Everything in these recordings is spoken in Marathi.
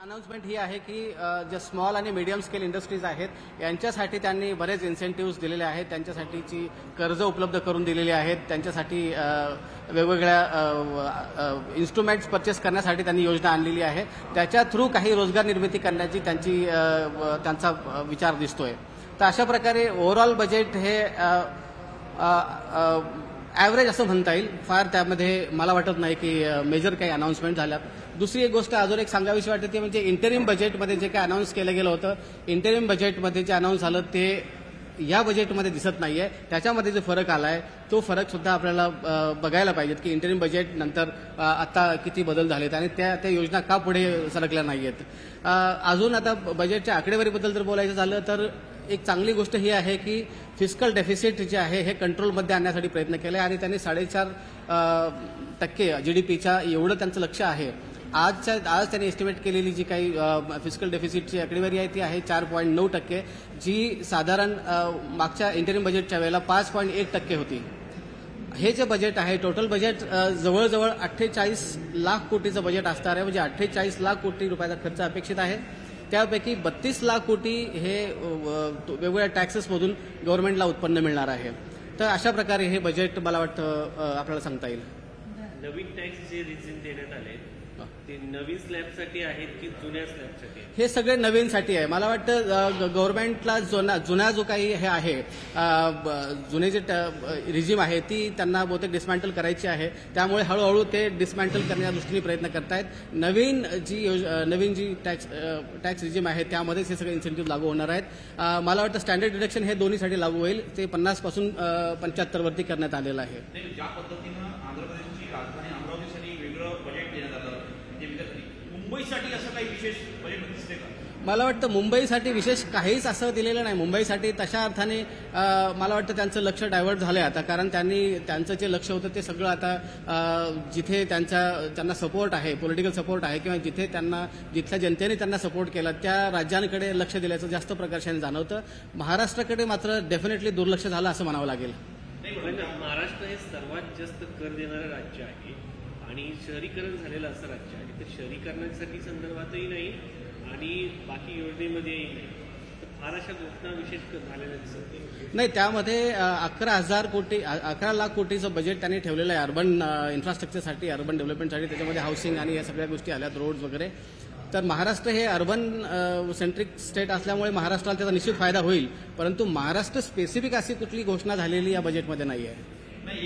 अनाउन्समेंट ही आहे की जे स्मॉल आणि मीडियम स्केल इंडस्ट्रीज आहेत यांच्यासाठी त्यांनी बरेच इन्सेंटिव्स दिलेले आहेत, त्यांच्यासाठीची कर्ज उपलब्ध करून दिलेली आहेत, त्यांच्यासाठी वेगवेगळ्या इन्स्ट्रुमेंट्स परचेस करण्यासाठी त्यांनी योजना आणलेली आहे. त्याच्या थ्रू काही रोजगार निर्मिती करण्याची त्यांचा विचार दिसतोय. तर अशा प्रकारे ओव्हरऑल बजेट हे ॲव्हरेज असं म्हणता येईल. फार त्यामध्ये मला वाटत नाही की मेजर काही अनाउन्समेंट झाल्यात. दुसरी एक गोष्ट अजून एक सांगावीशी वाटते ती म्हणजे इंटरिम बजेटमध्ये जे काही अनाऊन्स केलं गेलं होतं, इंटरिम बजेटमध्ये जे अनाऊन्स झालं ते या बजेटमध्ये दिसत नाहीये. त्याच्यामध्ये जो फरक आला आहे तो फरक सुद्धा आपल्याला बघायला पाहिजेत की इंटरिम बजेट नंतर आता किती बदल झालेत आणि त्या योजना का पुढे सरकल्या नाहीयेत. अजून आता बजेटच्या आकडेवारीबद्दल जर बोलायचं झालं तर एक चांगली गोष्ट ही आहे की फिस्कल डेफिसिट जे आहे हे कंट्रोलमध्ये आणण्यासाठी प्रयत्न केले आणि त्यांनी 4.5% जीडीपीच्या एवढं त्यांचं लक्ष आहे. आज त्यांनी एस्टिमेट केलेली जी काही फिस्कल डेफिसिटची आकडेवारी आहे ती आहे 4.9%, जी साधारण मागच्या इंटरिम बजेटच्या वेळेला 5.1% होती. हे जे बजेट आहे टोटल बजेट जवळजवळ 48 लाख कोटीचं बजेट असणार आहे. म्हणजे 48 लाख कोटी रुपयाचा खर्च अपेक्षित आहे. त्यापैकी 32 लाख कोटी हे वेगवेगळ्या टॅक्सेसमधून गव्हर्नमेंटला उत्पन्न मिळणार आहे. तर अशा प्रकारे हे बजेट मला वाटतं आपल्याला सांगता येईल. नवीन टॅक्स जे रिझिन देण्यात आले ते नवीन स्लॅबसाठी आहेत की जुन्या स्लॅबसाठी? हे सगळे नवीनसाठी आहे. मला वाटतं गव्हर्नमेंटला जुना जो काही हे आहे जुने जे रिजिम आहे ती त्यांना बहुतेक डिस्मॅन्टल करायची आहे. त्यामुळे हळूहळू ते डिस्मॅन्टल करण्याच्या दृष्टीने प्रयत्न करतायत. नवीन जी टॅक्स रिजिम आहे त्यामध्येच हे सगळे इन्सेंटिव्ह लागू होणार आहेत. मला वाटतं स्टँडर्ड डिडक्शन हे दोन्हीसाठी लागू होईल. ते 50 पासून 75 वरती करण्यात आलेलं आहे. ज्या पद्धतीनं आंध्र प्रदेशची राजधानी अमरावतीसाठी वेगळं बजेट देण्यात आलं, मुंबईसाठी असं काही विशेष बजेट दिसते का? मला वाटतं मुंबईसाठी विशेष काहीच असं दिलेलं नाही. मुंबईसाठी तशा अर्थाने मला वाटतं त्यांचं लक्ष डायव्हर्ट झालंय आता, कारण त्यांचं जे लक्ष होतं ते सगळं आता जिथे त्यांना सपोर्ट आहे, पॉलिटिकल सपोर्ट आहे किंवा जिथल्या जनतेने त्यांना सपोर्ट केला त्या राज्यांकडे लक्ष दिल्याचं जास्त प्रकर्षाने जाणवतं. महाराष्ट्राकडे मात्र डेफिनेटली दुर्लक्ष झालं असं म्हणावं लागेल. महाराष्ट्र हे सर्वात जास्त कर देणारं राज्य आहे आणि शहरीकरण झालेलं असं राज्य आहे. तर शहरीकरणासाठी संदर्भातही नाही आणि बाकी योजनेमध्येही नाही. तर फार अशा घोषणा विशेष झालेल्या दिसत नाही. त्यामध्ये 11 लाख कोटीचं बजेट त्यांनी ठेवलेलं आहे अर्बन इन्फ्रास्ट्रक्चरसाठी, अर्बन डेव्हलपमेंटसाठी. त्याच्यामध्ये हाऊसिंग आणि या सगळ्या गोष्टी आल्यात, रोड्स वगैरे. तर महाराष्ट्र हे अर्बन सेंट्रिक स्टेट असल्यामुळे महाराष्ट्राला त्याचा निश्चित फायदा होईल, परंतु महाराष्ट्र स्पेसिफिक अशी कुठली घोषणा झालेली या बजेटमध्ये नाही आहे.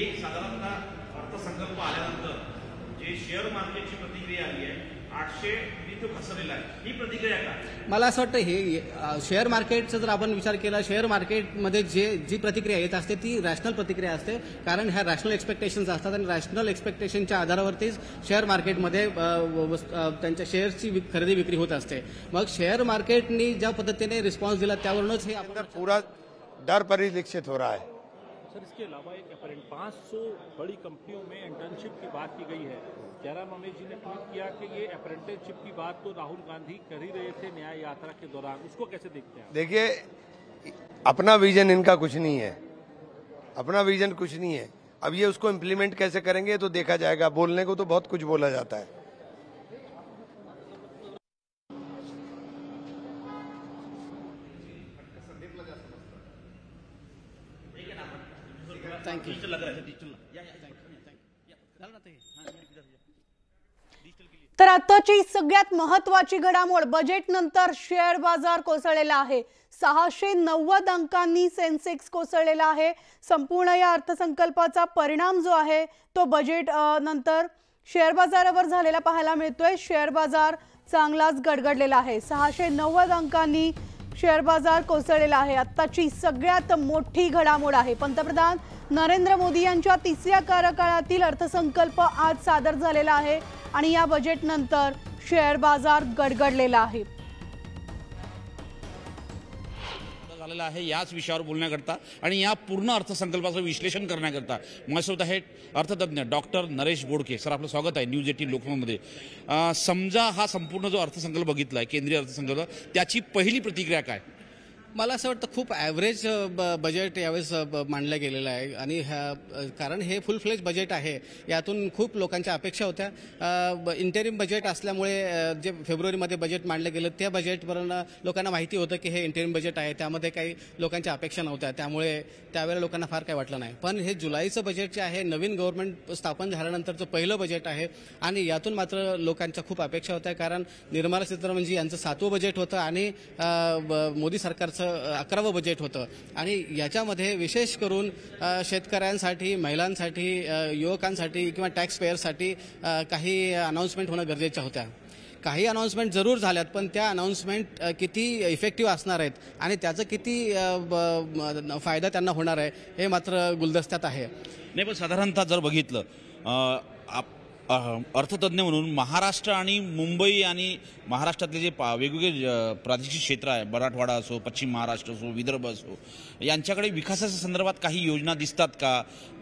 एक साधारणतः अर्थसंकल्प आल्यानंतर जे शेअर मार्केटची प्रतिक्रिया आली आहे 800 घसरलेला आहे, ही प्रतिक्रिया काय? मला असं वाटतं हे शेअर मार्केटचा जर आपण विचार केला, शेअर मार्केटमध्ये जी प्रतिक्रिया येत असते ती रॅशनल प्रतिक्रिया असते, कारण ह्या रॅशनल एक्सपेक्टेशन्स असतात आणि रॅशनल एक्सपेक्टेशनच्या आधारावरतीच शेअर मार्केटमध्ये त्यांच्या शेअर्सची खरेदी विक्री होत असते. मग शेअर मार्केटनी ज्या पद्धतीने रिस्पॉन्स दिला त्यावरूनच हे अंदर पूरा डर परिलक्षित हो रहा है. सर, इसके अलावा एक 500 बड़ी कंपनियों में इंटर्नशिप की बात की गई है. जयराम रमेश जी ने ट्वीट किया कि ये अप्रेंटिसशिप की बात तो राहुल गांधी कर ही रहे थे न्याय यात्रा के दौरान, उसको कैसे देखते हैं? देखिए, अपना विजन इनका कुछ नहीं है, अपना विजन कुछ नहीं है. अब ये उसको इम्प्लीमेंट कैसे करेंगे तो देखा जाएगा. बोलने को तो बहुत कुछ बोला जाता है. तर आताची सगळ्यात महत्त्वाची घडामोड, बजेट नंतर शेअर बाजार कोसळलेला आहे. 690 अंकांनी सेन्सेक्स कोसळलेला आहे. संपूर्ण या अर्थसंकल्पाचा परिणाम जो आहे तो बजेट नंतर शेअर बाजारावर झालेला पाहायला मिळतोय. शेअर बाजार चांगलाच गडगडलेला आहे. 690 अंकांनी शेअर बाजार कोसळलेला आहे. आताची सगळ्यात मोठी घडामोड आहे. पंतप्रधान नरेंद्र मोदी यांच्या 3ऱ्या कार्यकाळातील अर्थसंकल्प आज सादर झालेला आहे आणि या बजेट नंतर शेअर बाजार गडगडलेला आहे. झालेला आहे याच विषयावर बोलण्याकरता आणि या पूर्ण अर्थसंकल्पाचं विश्लेषण करण्याकरता माझ्यासोबत आहेत अर्थतज्ञ डॉक्टर नरेश बोडके. सर, आपलं स्वागत आहे न्यूज 18 लोकमतमध्ये. समजा हा संपूर्ण जो अर्थसंकल्प बघितला आहे, केंद्रीय अर्थसंकल्प, त्याची पहिली प्रतिक्रिया काय? मला असं वाटतं खूप ॲव्हरेज बजेट यावेळेस मांडलं गेलेलं आहे आणि कारण हे फुल फ्लेज बजेट आहे. यातून खूप लोकांच्या अपेक्षा होत्या. इंटेरिम बजेट असल्यामुळे जे फेब्रुवारीमध्ये बजेट मांडलं गेलं त्या बजेटपर्यंत लोकांना माहिती होतं की हे इंटेरिम बजेट आहे. त्यामध्ये काही लोकांच्या अपेक्षा नव्हत्या, त्यामुळे त्यावेळेला लोकांना फार काही वाटलं नाही. पण हे जुलैचं बजेट जे आहे नवीन गव्हर्नमेंट स्थापन झाल्यानंतरचं पहिलं बजेट आहे आणि यातून मात्र लोकांच्या खूप अपेक्षा होत्या. कारण निर्मला सीतारामनजी यांचं 7वं बजेट होतं आणि मोदी सरकारचं 11वं बजेट होतं आणि याच्यामध्ये विशेष करून शेतकऱ्यांसाठी, महिलांसाठी, युवकांसाठी किंवा टॅक्स पेयर्ससाठी काही अनाऊन्समेंट होणं गरजेच्या होत्या. काही अनाऊन्समेंट जरूर झाल्यात, पण त्या अनाऊन्समेंट किती इफेक्टिव्ह असणार आहेत आणि त्याचा किती फायदा त्यांना होणार आहे हे मात्र गुलदस्त्यात आहे. नाही, पण साधारणतः जर बघितलं अर्थतज्ञ म्हणून महाराष्ट्र आणि मुंबई आणि महाराष्ट्रातले जे वेगवेगळे प्रादेशिक क्षेत्र आहे, मराठवाडा असो, पश्चिम महाराष्ट्र असो, विदर्भ असो, यांच्याकडे विकासाच्या संदर्भात काही योजना दिसतात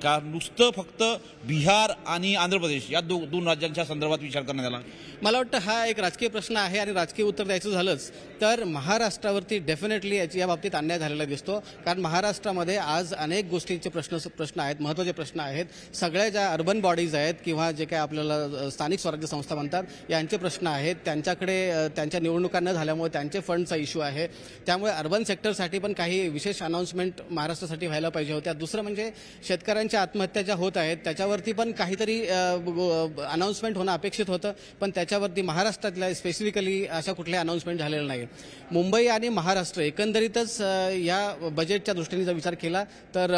का नुसतं फक्त बिहार आणि आंध्र प्रदेश या दोन राज्यांच्या संदर्भात विचार करण्यात आला? मला वाटतं हा एक राजकीय प्रश्न आहे आणि राजकीय उत्तर द्यायचं झालंच तर महाराष्ट्रावरती डेफिनेटली या बाबतीत अन्याय झालेला दिसतो. कारण महाराष्ट्रामध्ये आज अनेक गोष्टींचे प्रश्न आहेत, महत्त्वाचे प्रश्न आहेत. सगळ्या ज्या अर्बन बॉडीज आहेत किंवा जे काय आपल्याला स्थानिक स्वराज्य संस्था म्हणतात यांचे प्रश्न आहेत. त्यांच्याकडे त्यांच्या निवडणुका न झाल्यामुळे त्यांचे फंडचा इश्यू आहे. त्यामुळे अर्बन सेक्टरसाठी पण काही विशेष अनाऊन्समेंट महाराष्ट्रासाठी व्हायला पाहिजे होत्या. दुसरं म्हणजे शेतकऱ्यांच्या आत्महत्या ज्या होत आहेत त्याच्यावरती पण काहीतरी अनाऊन्समेंट होणं अपेक्षित होतं, पण त्याच्यावरती महाराष्ट्रातल्या स्पेसिफिकली अशा कुठल्या अनाऊन्समेंट झालेल्या नाही. मुंबई आणि महाराष्ट्र एकंदरीतच या बजेटच्या दृष्टीने जर विचार केला तर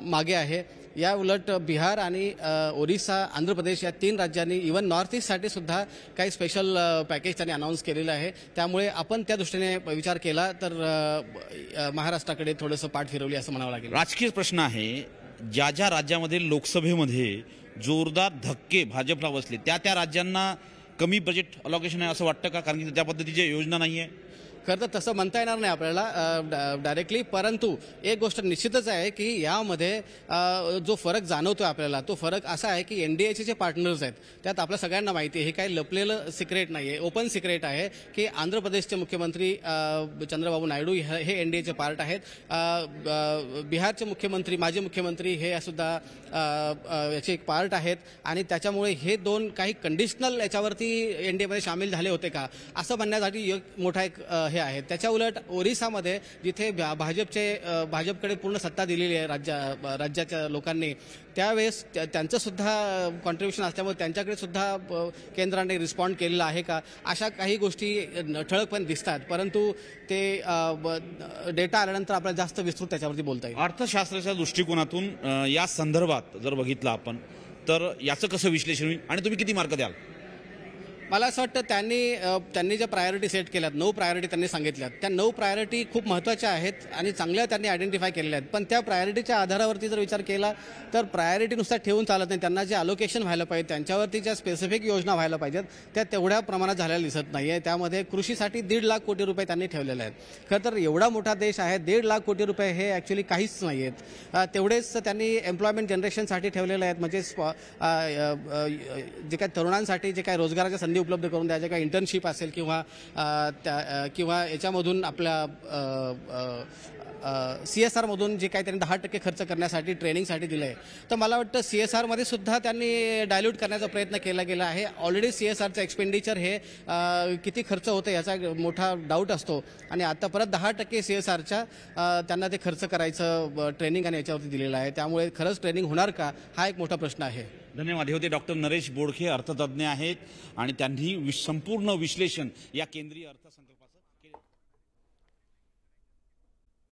मागे आहे. या उलट बिहार आणि ओरिसा, आंध्र प्रदेश या 3 राज्यांनी इव्हन नॉर्थ ईस्टसाठी सुद्धा काही स्पेशल पॅकेज त्यांनी अनाऊन्स केलेलं आहे. त्यामुळे आपण त्या दृष्टीने विचार केला तर महाराष्ट्राकडे थोडंसं पाठ फिरवली असं म्हणावं लागेल. राजकीय प्रश्न आहे. ज्या ज्या राज्यामध्ये लोकसभेमध्ये जोरदार धक्के भाजपला बसले त्या राज्यांना कमी बजेट अलॉकेशन आहे असं वाटतं का? कारण की त्या पद्धतीची योजना नाही आहे. खरं तर तसं म्हणता येणार नाही आपल्याला डायरेक्टली, परंतु एक गोष्ट निश्चितच आहे की यामध्ये जो फरक जाणवतोय आपल्याला तो फरक असा आहे की एनडीएचे जे पार्टनर्स आहेत त्यात आपल्या सगळ्यांना माहिती आहे, हे काही लपलेलं सिक्रेट नाही आहे, ओपन सिक्रेट आहे की आंध्र प्रदेशचे मुख्यमंत्री चंद्रबाबू नायडू हे एनडीएचे पार्ट आहेत. बिहारचे मुख्यमंत्री, माजी मुख्यमंत्री हे सुद्धा याचे एक पार्ट आहेत आणि त्याच्यामुळे हे 2 काही कंडिशनल याच्यावरती एनडीएमध्ये सामील झाले होते का असं म्हणण्यासाठी एक मोठा एक हे आहे. त्याच्या उलट ओरिसामध्ये जिथे भाजपकडे पूर्ण सत्ता दिलेली आहे राज्याच्या लोकांनी, त्यावेळेस त्यांचं सुद्धा कॉन्ट्रीब्युशन असल्यामुळे त्यांच्याकडे सुद्धा केंद्राने रिस्पॉन्ड केलेला आहे का अशा काही गोष्टी ठळकपणे दिसतात. परंतु ते डेटा आल्यानंतर आपल्याला जास्त विस्तृत त्याच्यावरती बोलता येईल. अर्थशास्त्राच्या दृष्टिकोनातून या संदर्भात जर बघितलं आपण तर याचं कसं विश्लेषण होईल आणि तुम्ही किती मार्क द्याल? मला असं वाटतं त्यांनी ज्या प्रायोरिटी सेट केल्यात, 9 प्रायोरिटी त्यांनी सांगितल्यात, त्या 9 प्रायोरिटी खूप महत्त्वाच्या आहेत आणि चांगल्या त्यांनी आयडेंटिफाय केलेल्या आहेत. पण त्या प्रायोरिटीच्या आधारावरती जर विचार केला तर प्रायोरिटी नुसता ठेवून चालत नाही. त्यांना जे अलोकेशन व्हायला पाहिजे, त्यांच्यावरती ज्या स्पेसिफिक योजना व्हायला पाहिजेत त्या तेवढ्या प्रमाणात झालेल्या दिसत नाही आहे. त्यामध्ये कृषीसाठी 1.5 लाख कोटी रुपये त्यांनी ठेवलेले आहेत. खरं तर एवढा मोठा देश आहे, 1.5 लाख कोटी रुपये हे ॲक्च्युली काहीच नाही आहेत. तेवढेच त्यांनी एम्प्लॉयमेंट जनरेशनसाठी ठेवलेले आहेत, म्हणजे जे काही तरुणांसाठी जे काही रोजगाराच्या संधी उपलब्ध करून द्यायचे, काही इंटर्नशिप असेल किंवा याच्यामधून आपल्या CSR मधून जे काही त्यांनी 10% खर्च करण्यासाठी ट्रेनिंगसाठी दिलं आहे. तर मला वाटतं CSR मध्ये सुद्धा त्यांनी डायल्यूट करण्याचा प्रयत्न केला गेला आहे. ऑलरेडी CSRचं एक्सपेंडिचर हे किती खर्च होतं याचा मोठा डाऊट असतो आणि आता परत 10% CSRच्या त्यांना ते खर्च करायचं ट्रेनिंग आणि याच्यावरती दिलेलं आहे. त्यामुळे खरंच ट्रेनिंग होणार का हा एक मोठा प्रश्न आहे. धन्यवाद. हे होते डॉक्टर नरेश बोडखे, अर्थतज्ञ आहेत आणि त्यांनी संपूर्ण विश्लेषण या केंद्रीय अर्थसंकल्पाचं केलं.